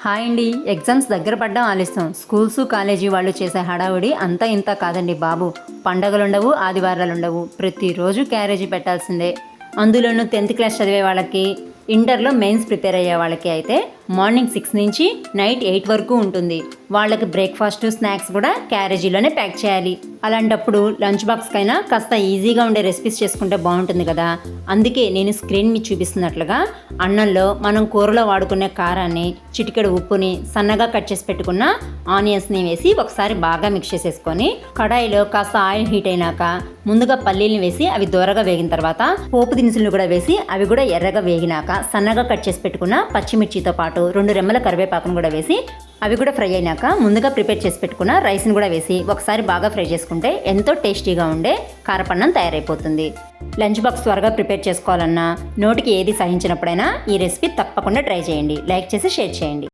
Hi అండి. Exams దగ్గర పడ్డం ఆలస్యం. స్కూల్స్ కాలేజీ వాళ్ళు చేసే హడావుడి అంతా ఇంత కాదండి బాబు. పండగలుండవు, ఆదివారాలుండవు, ప్రతిరోజు క్యారేజీ పెట్టాల్సిందే. అందులోనూ 10th క్లాస్ చదివే వాళ్ళకి, ఇంటర్లో మెయిన్స్ ప్రిపేర్ అయ్యే వాళ్ళకి అయితే మార్నింగ్ 6 నుంచి నైట్ 8 వరకు ఉంటుంది. వాళ్ళకి బ్రేక్ఫాస్ట్, స్నాక్స్ కూడా క్యారేజీలోనే ప్యాక్ చేయాలి. అలాంటప్పుడు లంచ్ బాక్స్కైనా కాస్త ఈజీగా ఉండే రెసిపీస్ చేసుకుంటే బాగుంటుంది కదా. అందుకే నేను స్క్రీన్ మీద చూపిస్తున్నట్లుగా అన్నంలో మనం కూరలో వాడుకునే కారాన్ని, చిటికెడు ఉప్పుని, సన్నగా కట్ చేసి పెట్టుకున్న ఆనియన్స్ని వేసి ఒకసారి బాగా మిక్స్ చేసేసుకొని కడాయిలో కాస్త ఆయిల్ హీట్ అయినాక ముందుగా పల్లీలను వేసి అవి దూరగా వేగిన తర్వాత పోపు దినుసులను కూడా వేసి అవి కూడా ఎర్రగా వేగినాక సన్నగా కట్ చేసి పెట్టుకున్న పచ్చిమిర్చితో పాటు 2 రెమ్మల కరివేపాకును కూడా వేసి అవి కూడా ఫ్రై అయినాక ముందుగా ప్రిపేర్ చేసి పెట్టుకున్న రైస్ని కూడా వేసి ఒకసారి బాగా ఫ్రై చేసుకుంటే ఎంతో టేస్టీగా ఉండే కారపన్నం తయారైపోతుంది. లంచ్ బాక్స్ త్వరగా ప్రిపేర్ చేసుకోవాలన్నా, నోటికి ఏది సహించినప్పుడైనా ఈ రెసిపీ తప్పకుండా ట్రై చేయండి. లైక్ చేసి షేర్ చేయండి.